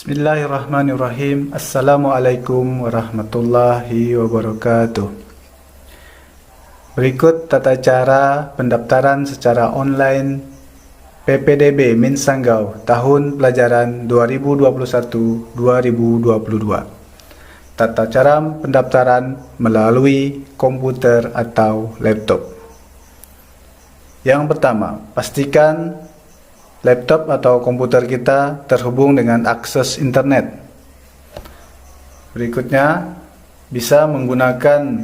Bismillahirrahmanirrahim. Assalamualaikum warahmatullahi wabarakatuh. Berikut tata cara pendaftaran secara online PPDB Min Sanggau tahun pelajaran 2021-2022. Tata cara pendaftaran melalui komputer atau laptop. Yang pertama, pastikan laptop atau komputer kita terhubung dengan akses internet. Berikutnya, bisa menggunakan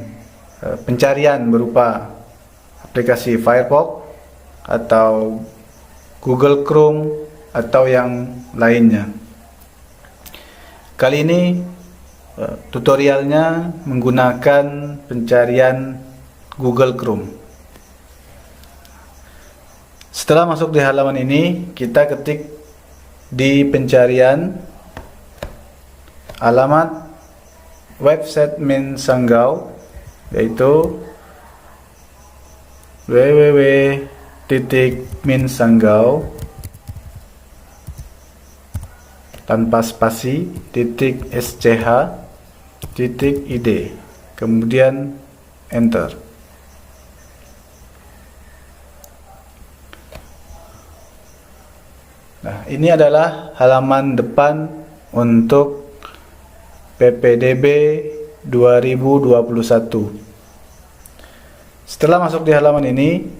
pencarian berupa aplikasi Firefox atau Google Chrome atau yang lainnya. Kali ini tutorialnya menggunakan pencarian Google Chrome. Setelah masuk di halaman ini, kita ketik di pencarian alamat website Min Sanggau, yaitu www.minsanggau tanpa spasi .sch.id, kemudian enter. Nah, ini adalah halaman depan untuk PPDB 2021. Setelah masuk di halaman ini,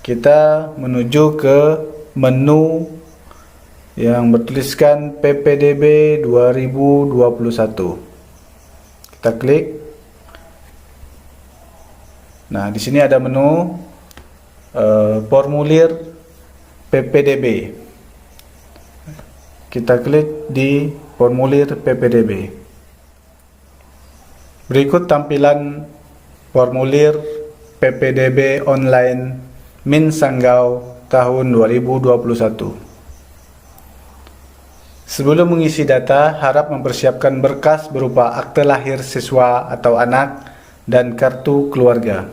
kita menuju ke menu yang bertuliskan PPDB 2021. Kita klik. Nah, di sini ada menu formulir PPDB. Kita klik di formulir PPDB. Berikut tampilan formulir PPDB online Min Sanggau tahun 2021. Sebelum mengisi data, harap mempersiapkan berkas berupa akte lahir siswa atau anak dan kartu keluarga.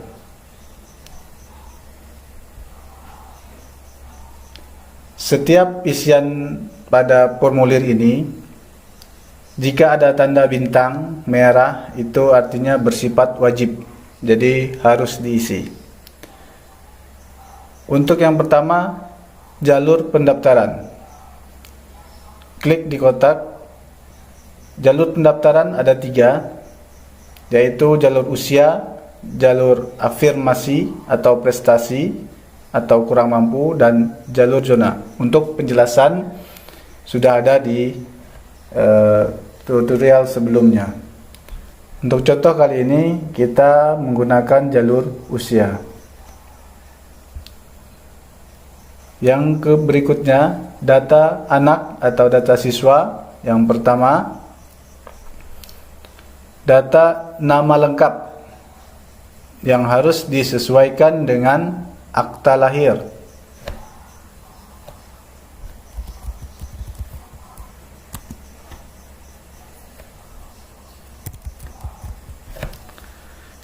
Setiap isian pada formulir ini, jika ada tanda bintang merah, itu artinya bersifat wajib, jadi harus diisi. Untuk yang pertama, jalur pendaftaran. Klik di kotak. Jalur pendaftaran ada 3, yaitu jalur usia, jalur afirmasi atau prestasi atau kurang mampu, dan jalur zona. Untuk penjelasan sudah ada di tutorial sebelumnya. Untuk contoh kali ini kita menggunakan jalur usia. Yang berikutnya, data anak atau data siswa. Yang pertama, data nama lengkap yang harus disesuaikan dengan akta lahir.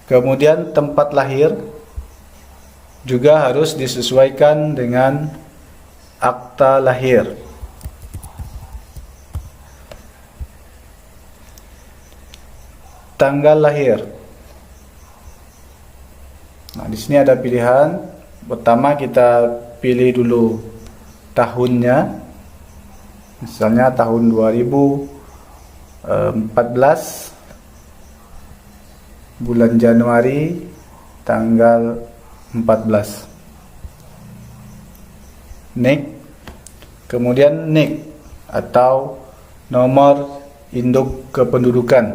Kemudian tempat lahir juga harus disesuaikan dengan akta lahir. Tanggal lahir. Nah, di sini ada pilihan. Pertama kita pilih dulu tahunnya. Misalnya tahun 2014. Bulan Januari tanggal 14. NIK. Kemudian NIK atau nomor induk kependudukan.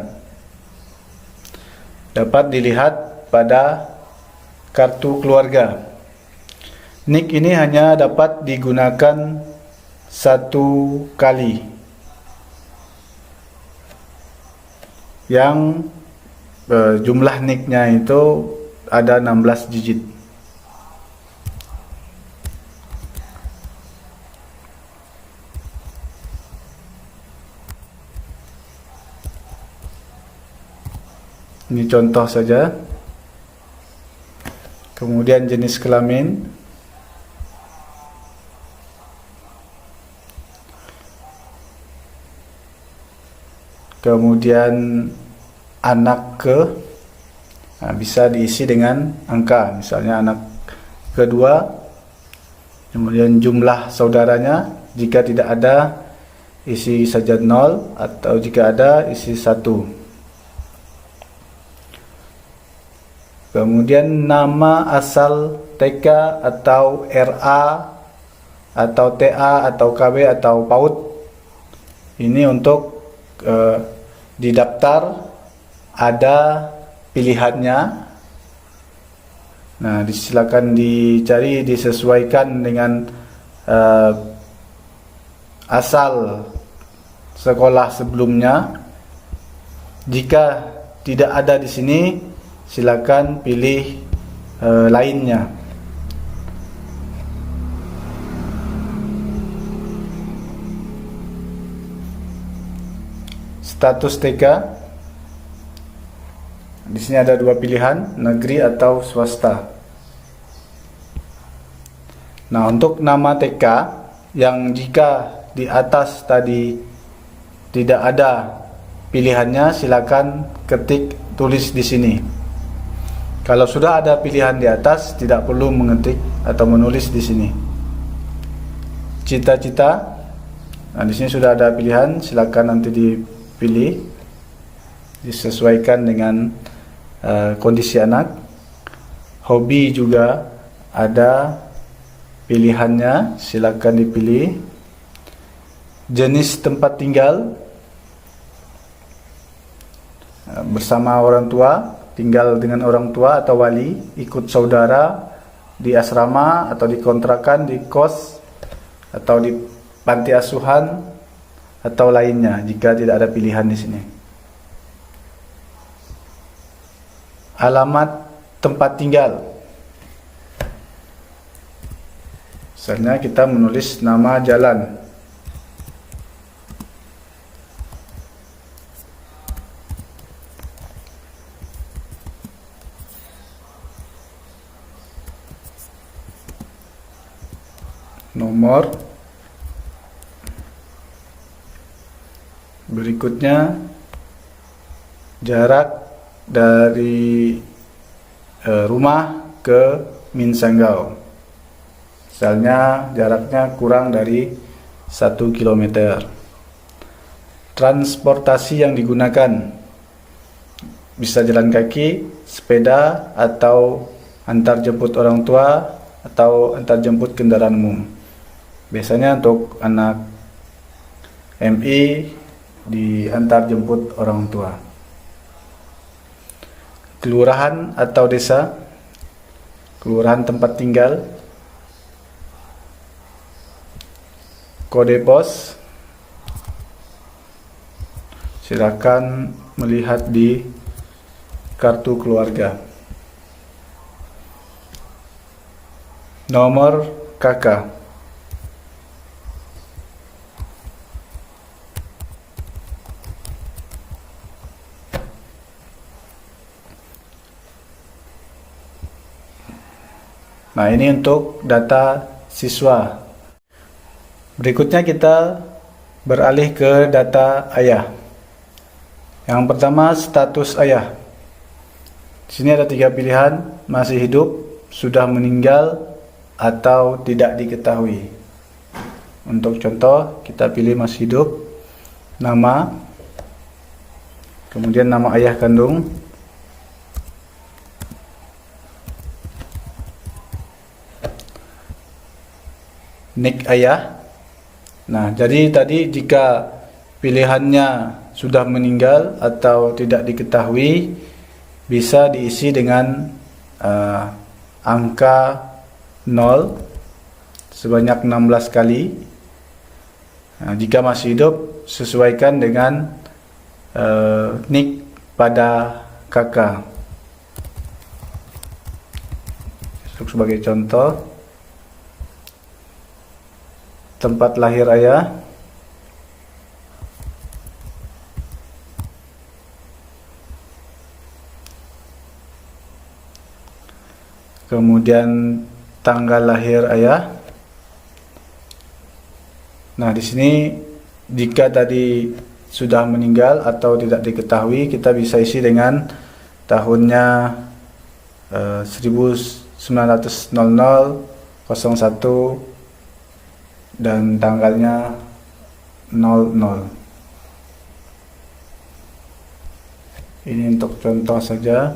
Dapat dilihat pada kartu keluarga. NIK ini hanya dapat digunakan 1 kali. Yang jumlah NIK-nya itu ada 16 digit. Ini contoh saja. Kemudian jenis kelamin. kemudian anak ke, bisa diisi dengan angka, misalnya anak kedua, kemudian jumlah saudaranya, jika tidak ada isi saja 0, atau jika ada isi 1. Kemudian nama asal TK atau RA atau TA atau KB atau PAUD, ini untuk di daftar ada pilihannya. Nah, silakan dicari, disesuaikan dengan asal sekolah sebelumnya. Jika tidak ada di sini, silakan pilih lainnya. Status TK. Di sini ada dua pilihan, negeri atau swasta. Nah, untuk nama TK yang jika di atas tadi tidak ada pilihannya, silakan ketik, tulis di sini. Kalau sudah ada pilihan di atas, tidak perlu mengetik atau menulis di sini. Cita-cita. Nah, di sini sudah ada pilihan, silakan nanti dipilih, disesuaikan dengan kondisi anak. Hobi juga ada pilihannya, silakan dipilih. Jenis tempat tinggal, bersama orang tua, tinggal dengan orang tua atau wali, ikut saudara, di asrama atau di kontrakan, di kos atau di panti asuhan atau lainnya, jika tidak ada pilihan di sini. Alamat tempat tinggal, misalnya kita menulis nama jalan. Nomor. Berikutnya jarak dari rumah ke Minsanggau. Misalnya jaraknya kurang dari 1 km. Transportasi yang digunakan, bisa jalan kaki, sepeda, atau antar jemput orang tua, atau antar jemput kendaraan umum. Biasanya untuk anak MI diantar jemput orang tua. Kelurahan atau desa, kelurahan tempat tinggal, kode pos, silakan melihat di kartu keluarga. Nomor KK. Nah, ini untuk data siswa. Berikutnya kita beralih ke data ayah. Yang pertama, status ayah. Di sini ada 3 pilihan, masih hidup, sudah meninggal, atau tidak diketahui. Untuk contoh, kita pilih masih hidup, nama, kemudian nama ayah kandung, nik ayah. Nah, jadi tadi jika pilihannya sudah meninggal atau tidak diketahui, bisa diisi dengan angka 0 sebanyak 16 kali. Nah, jika masih hidup, sesuaikan dengan nik pada kakak. Sebagai contoh, tempat lahir ayah, kemudian tanggal lahir ayah. Nah, di sini jika tadi sudah meninggal atau tidak diketahui, kita bisa isi dengan tahunnya 1900 01 dan tanggalnya 00. Ini untuk contoh saja.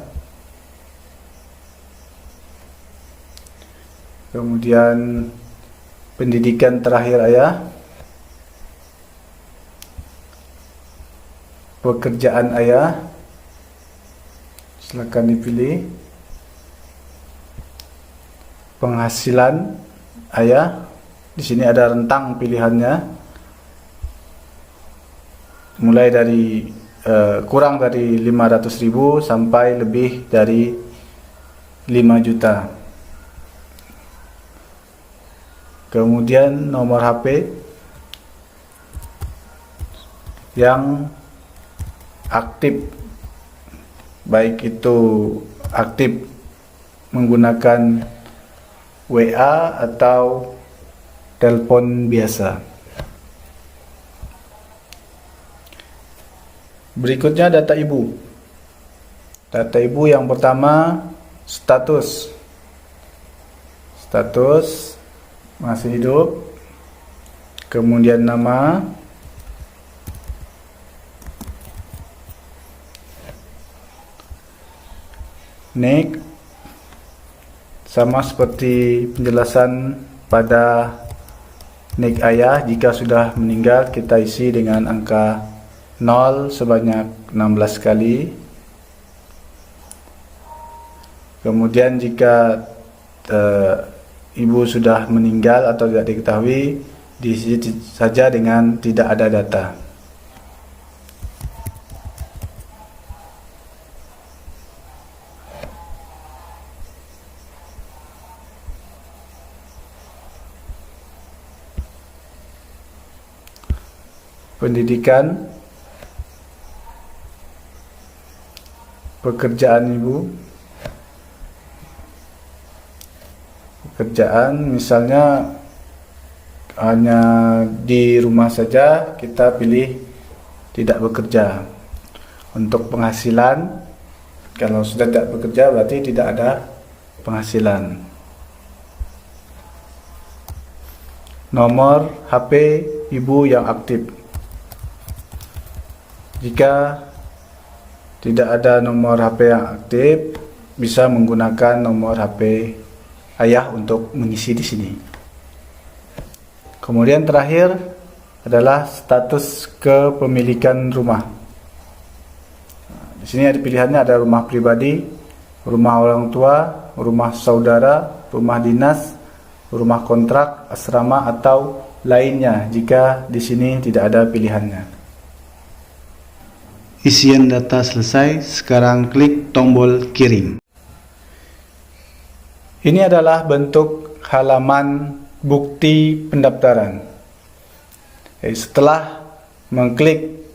Kemudian pendidikan terakhir ayah, pekerjaan ayah, silakan dipilih. Penghasilan ayah, di sini ada rentang pilihannya, mulai dari kurang dari 500.000 sampai lebih dari 5 juta. Kemudian nomor HP yang aktif, baik itu aktif menggunakan WA atau telepon biasa. Berikutnya data ibu. Data ibu yang pertama, status. Status masih hidup. Kemudian nama, nik, sama seperti penjelasan pada nik ayah. Jika sudah meninggal, kita isi dengan angka 0 sebanyak 16 kali. Kemudian jika ibu sudah meninggal atau tidak diketahui, diisi saja dengan tidak ada data. Pendidikan, pekerjaan ibu. Pekerjaan misalnya hanya di rumah saja, kita pilih tidak bekerja. Untuk penghasilan, kalau sudah tidak bekerja berarti tidak ada penghasilan. Nomor HP ibu yang aktif. Jika tidak ada nomor HP yang aktif, bisa menggunakan nomor HP ayah untuk mengisi di sini. Kemudian terakhir adalah status kepemilikan rumah. Di sini ada pilihannya, ada rumah pribadi, rumah orang tua, rumah saudara, rumah dinas, rumah kontrak, asrama atau lainnya. Jika di sini tidak ada pilihannya. Isian data selesai. Sekarang klik tombol kirim. Ini adalah bentuk halaman bukti pendaftaran. Setelah mengklik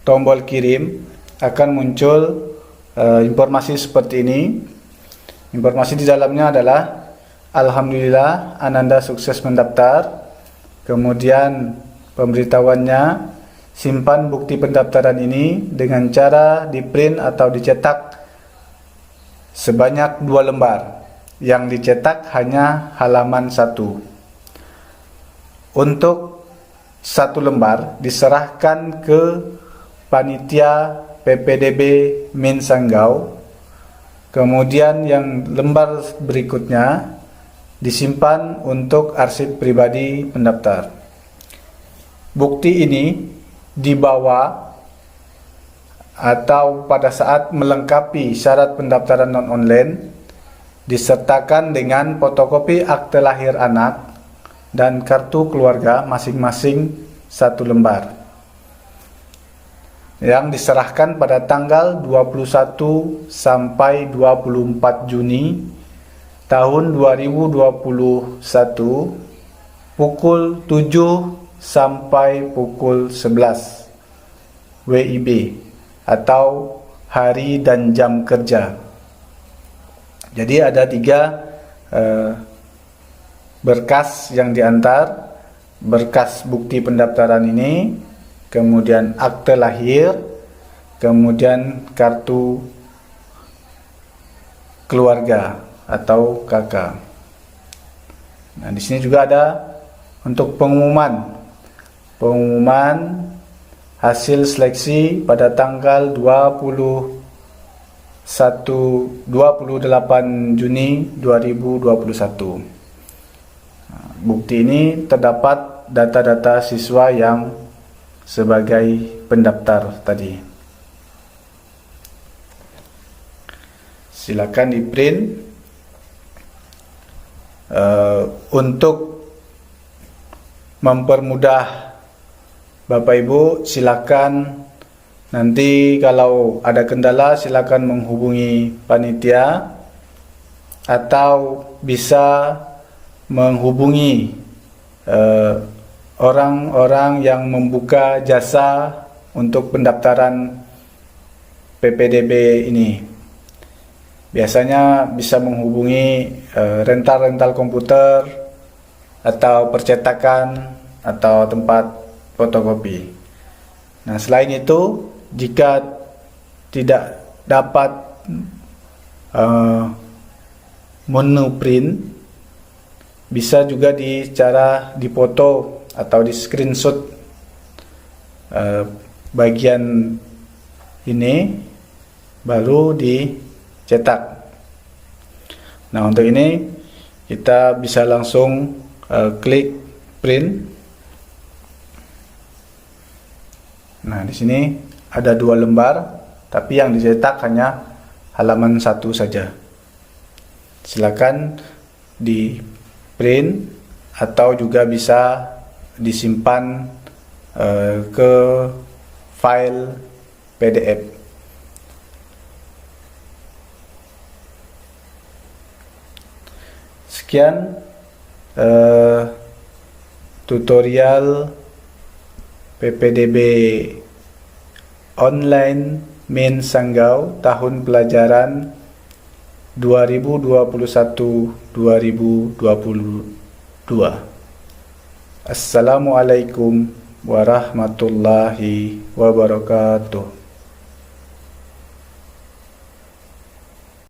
tombol kirim, akan muncul informasi seperti ini. Informasi di dalamnya adalah, alhamdulillah Ananda sukses mendaftar. Kemudian pemberitahuannya, simpan bukti pendaftaran ini dengan cara di-print atau dicetak sebanyak 2 lembar. Yang dicetak hanya halaman 1. Untuk 1 lembar diserahkan ke panitia PPDB Min Sanggau. Kemudian yang lembar berikutnya disimpan untuk arsip pribadi pendaftar. Bukti ini dibawa atau pada saat melengkapi syarat pendaftaran non-online, disertakan dengan fotokopi akte lahir anak dan kartu keluarga masing-masing 1 lembar, yang diserahkan pada tanggal 21 sampai 24 Juni tahun 2021 pukul 7 sampai pukul 11 WIB atau hari dan jam kerja. Jadi ada 3 berkas yang diantar. Berkas bukti pendaftaran ini, kemudian akte lahir, kemudian kartu keluarga atau KK. Nah, di sini juga ada untuk pengumuman hasil seleksi pada tanggal 28 Juni 2021. Bukti ini terdapat data-data siswa yang sebagai pendaftar tadi. Silakan di print. Untuk mempermudah Bapak Ibu, silakan nanti kalau ada kendala silakan menghubungi panitia atau bisa menghubungi orang-orang yang membuka jasa untuk pendaftaran PPDB ini. Biasanya bisa menghubungi rental komputer atau percetakan atau tempat fotokopi. Nah, selain itu, jika tidak dapat menu print, bisa juga cara dipoto atau di screenshot bagian ini baru dicetak. Nah, untuk ini kita bisa langsung klik print. Nah, di sini ada 2 lembar, tapi yang dicetak hanya halaman 1 saja. Silakan di print atau juga bisa disimpan ke file PDF. Sekian tutorial PPDB online Min Sanggau tahun pelajaran 2021-2022. Assalamualaikum warahmatullahi wabarakatuh.